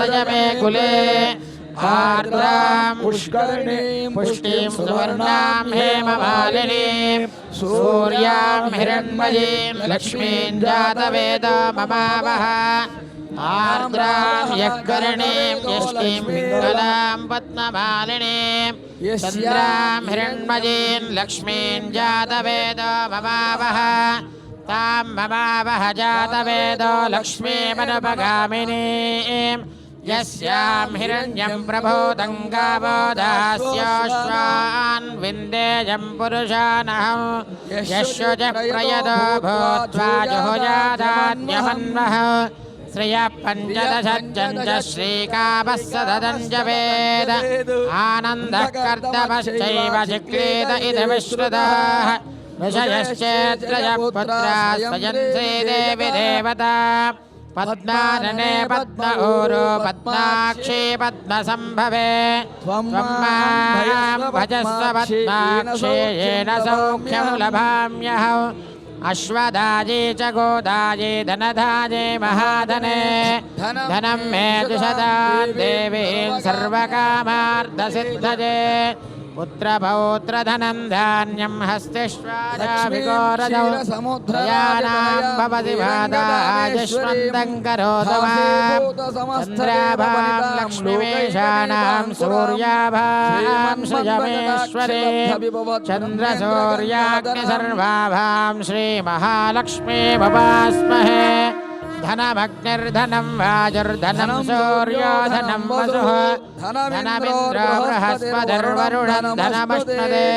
मे कुले आर्द्रां पुष्करिणीं पुष्टिं सुवर्णां हेममालिनीं सूर्यां हिरण्मयीं लक्ष्मीं जातवेदो ममावह आर्द्रां यज्ञरणीं यष्टिं पिङ्गलां पद्ममालिनीं चन्द्रां हिरण्मयीं लक्ष्मीं जातवेदो ममावह तां ममावह जातवेदो लक्ष्मीमनुपगामिनीं यस्यां हिरण्यं प्रभूतं गावो दास्योश्वान् विन्देयं पुरुषानहं यशोजः प्रयदो भूत्वा जुहुजादान्यमन्वः श्रियः पञ्चदशज्जञ्च श्रीकामः सददञ्जवेद आनन्दः कर्दमश्चैव जिक्रीत इति विश्रुताः ऋषयश्चेत्रयपुत्राः स्वयन्ते देवी देवता पद्मानने पद्म ऊरो पद्माक्षी पद्मसम्भवे त्वं मां भजस्व पद्माक्षी येन सौख्यं लभाम्यहम् अश्वदाये च गोदाये धनधाये महाधने धनं मे दुषदां देवीं सर्वकामार्थसिद्धये पुत्रपौत्रधनं धान्यं हस्तिष्वादाभिघोरजौ यानां भवति बाधायुष्मन्दं करोतु मां चन्द्राभां लक्ष्मीमेषाणां सूर्याभां सृजमेश्वरे चन्द्रसूर्याग्निसर्वाभां श्रीमहालक्ष्मी भवास्महे धनमग्निर्धनं वाजुर्धनं सूर्यो धनं वसुः धनमिन्द्रो बृहस्पतिर्वरुणं धनमश्नुते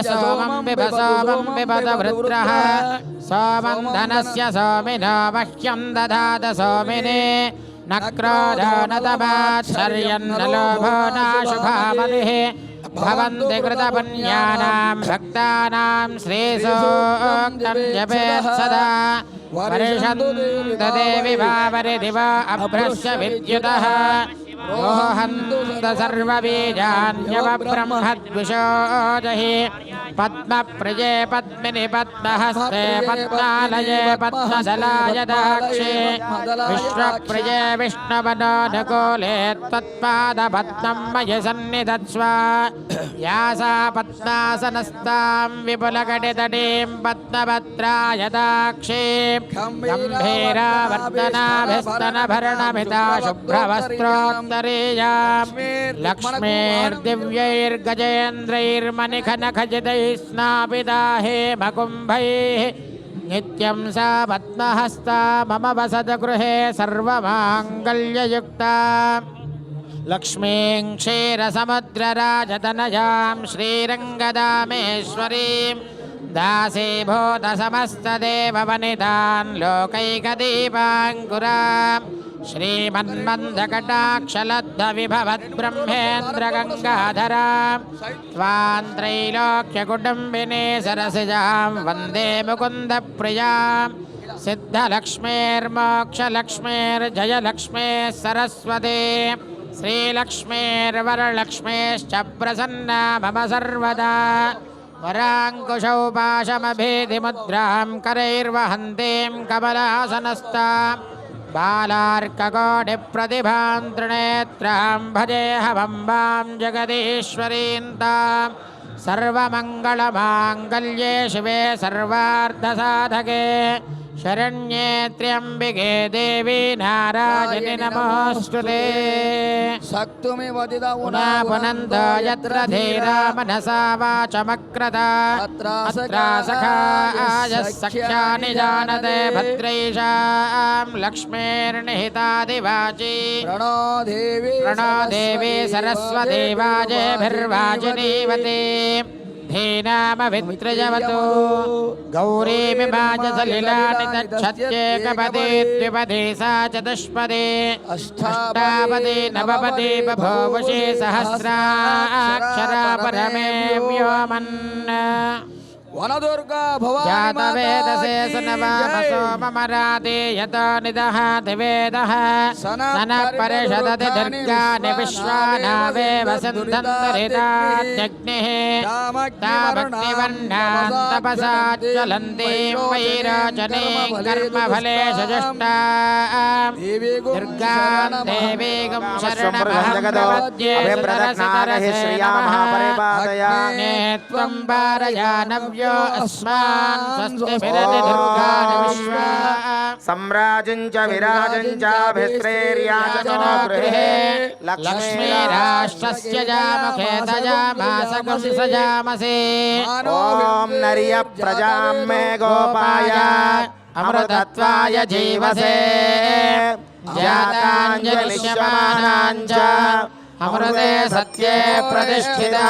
सोमं पिबत वृत्रः सोमं धनस्य सोमिनो मह्यं दधात सोमिने न क्रोधो न तमाच्छर्यं न लोभो नाशुभामतिः भवन्ति कृतपुण्यानां भक्तानां श्रीसूक्तं जपेत् सदा वर्षन्त देवि वावरिदिव अभ्रश्य विद्युतः रोहन्त सर्वबीजान्यवब्रह्मद्विषोजहि पद्मप्रिये पद्मिनि पद्महस्ते पद्मालये पद्मदलायदाक्षे विश्वप्रिये विष्णुवनोनुकूले त्वत्पादपद्मं मयि सन्निधत्स्व या सा पद्मासनस्तां विपुलकटितटीं पद्मभद्रायदाक्षीं गम्भीरावर्तनाभिस्तनभरणमिता शुभ्रवस्त्रोत्तरीयां लक्ष्मीर्दिव्यैर्गजेन्द्रैर्मणिखनखचितैः स्नापिता हेमकुम्भैः नित्यं सा पद्महस्ता मम वसत गृहे सर्वमाङ्गल्ययुक्ता लक्ष्मीं क्षीरसमुद्रराजतनयां श्रीरङ्गदामेश्वरीं दासीभूतसमस्तदेववनितां लोकैकदीपाङ्कुरां श्रीमन्मन्दकटाक्षलब्धविभवद्ब्रह्मेन्द्रगङ्गाधरां त्वां त्रैलोक्यकुटुम्बिनी सरसिजां वन्दे मुकुन्दप्रियां सिद्धलक्ष्मीर्मोक्षलक्ष्मीर्जयलक्ष्मीः सरस्वती श्रीलक्ष्मीर्वरलक्ष्मीश्च प्रसन्ना मम सर्वदा वराङ्कुशौ पाशमभेदिमुद्रां करैर्वहन्तीं कमलासनस्तां बालार्ककोटिप्रतिभां त्रिनेत्रां भजेऽहमम्बां जगदीश्वरीं तां सर्वमङ्गलमाङ्गल्ये शिवे सर्वार्थसाधके शरण्ये त्र्यम्बिके देवी नारायणि नमोऽस्तुते पुनन्त यत्र धीरा मनसा वाचमक्रता अत्र सखायः सख्यानि जानते भद्रैषां लक्ष्मीर्निहितादिवाची प्रणो देवी सरस्वती वाजेभिर्वाजिनीवती धीनामवित्रजवतो गौरीमिमाजसलिलानि तच्छत्येकपदे द्विपदे सा चतुष्पदे अष्टापदे नवपदे बभूवशे सहस्राक्षरा परमे व्योमन् వనదుర్గా భవాని జాతవేదసే సునవామసో మమరాది యతో నిదహాతి వేదః సన పరిషదతి దుర్గాని విశ్వానావే వసంతంతరితాత్యగ్నిః తామగ్నివర్ణాం తపసా జ్వలంతీం వైరోచనీం కర్మఫలేషు జుష్టాం దుర్గాం దేవీగుం శరణమహం ప్రపద్యే సుతరసే నమః త్వం పారయానవ్యో అస్మాన్ స్వస్తిభిరతి దుర్గాని విశ్వా సమ్రాజం చ విరాజం చాభిస్త్రైర్యాచనో గృహే లక్ష్మీరాష్ట్రస్య జాముఖే తజామాసకం సజామసే ఓం నర్య ప్రజాం మే గోపాయ అమృతత్వాయ జీవసే జాతాంజలిష్యమానాంచ అమృతే సత్యే ప్రతిష్ఠితా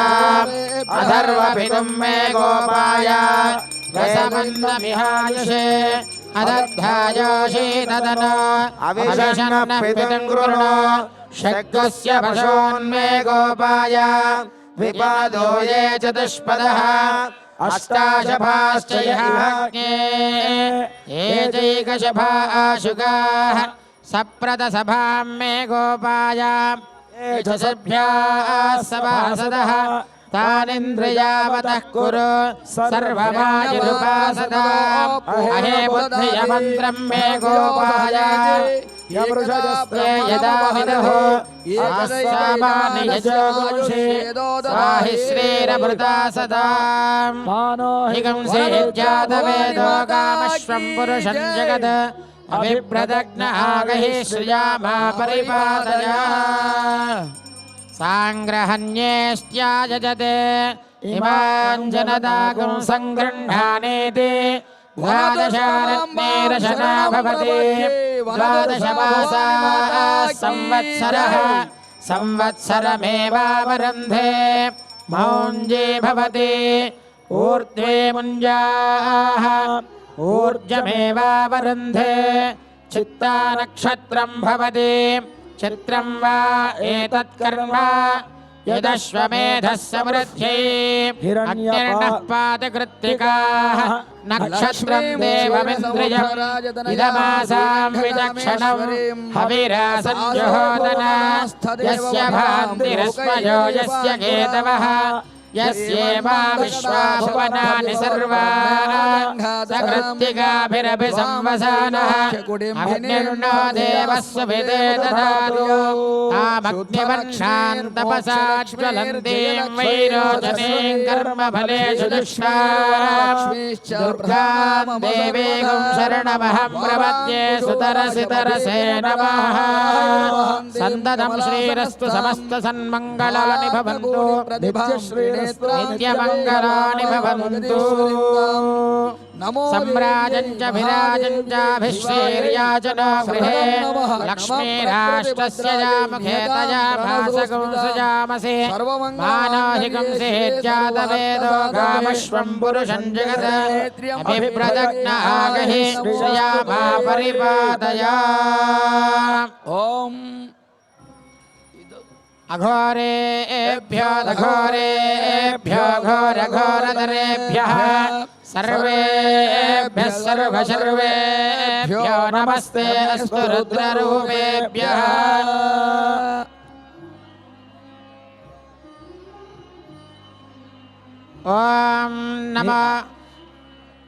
అధర్వభిదుం మే గోపాయ రసమన్నమిహాయుషే అదద్ధాయోషీదదన అవిషన్న పితం కృణో షడ్గస్య పశోన్మే గోపాయ విపాదో ఏ చతుష్పదః అష్టాశభాశ్చ యజ్ఞే ఏకైకశభాశుగాః సప్రదసభాం మే గోపాయ సభ్యాः సభాసదః తానింద్రియావతః కురు సర్వమాయురుపాసదాం అహే బుద్ధియ మంత్రం మే గోపాయ యదా విదుః ఆస్సామాని యజోగుంషి స్వాహి శ్రీరమృతా సదాం హిగంసి జాతవేదో కామశ్వం పురుషం జగత్ అభిప్రదగ్న ఆగహి శ్రియామా పరిపాదయ సాంగ్రహణ్యేష్ట్యాయజతే ఇమాం జనతాగం సంగృహ్ణానేతి ద్వాదశారత్నేరశనా భవతి ద్వాదశమాసా సంవత్సరః సంవత్సరమేవావరుంధే మౌంజీ భవతి ఊర్ధ్వే ముంజాః ఊర్జమేవావరుంధే చిత్తా నక్షత్రం భవతి చిత్రం వా ఏతత్కర్మ యదశ్వమేధः సమృద్ధ్యై అగ్నిర్నః పాదకృత్తికాః నక్షత్రం దేవమింద్రియం ఇదమాసాం విచక్షణం హవిరాసంజుహోదన యస్య భాంతిరస్మయో యస్య కేతవః యస్యేమా విశ్వాభువనాని సర్వాణి సకృత్తికాభిరభి సంవసానః అగ్నిర్నో దేవస్సు విదే దదాతు తామగ్నివర్షాన్ తపసా జ్వలంతీం వైరోచనీం కర్మఫలేషు దుష్టాం దుర్గాం దేవీగుం శరణమహం ప్రపద్యే సుతరసితరసే నమః సంతతం శ్రీరస్తు సమస్త సన్మంగళాని భవంతు నిత్యమంగళాని భవంతు సమ్రాజం చ విరాజం చాభిశ్రీర్యాచనో గృహే లక్ష్మీరాష్ట్రస్య జాముఖే తజామాసకం సజామసే మానోహికం సేజ్జాతవేదో కామశ్వం పురుషం జగత్ అభిప్రదగ్న ఆగహి శ్రియామా పరిపాదయ ఓం అఘోరేభ్యో దఘోరేభ్యో ఘోరఘోరధరేభ్యః సర్వేభ్యః సర్వసర్వేభ్యో నమస్తే అస్తు రుద్రరూపేభ్యః ఓం నమో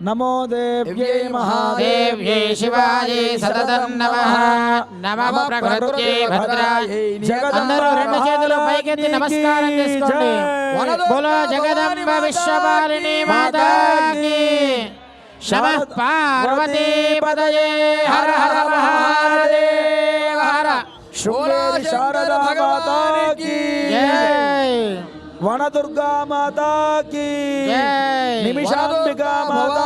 నమో దేవ్యై మహాదేవ్యై శివాయై సతతం నమః నమః ప్రకృత్యై భద్రాయై అందరూ రెండు చేతులు పైకెత్తి నమస్కారం చేసుకోండి బోలో జగదంబ విశ్వపాలిని మాతాకి నమః పార్వతీ పదయే హర హర మహాదేవ హర శృంగేరి శారదా మాతాకి జై వనదుర్గా మాతాకి జై నిమిషాంబికా మాతా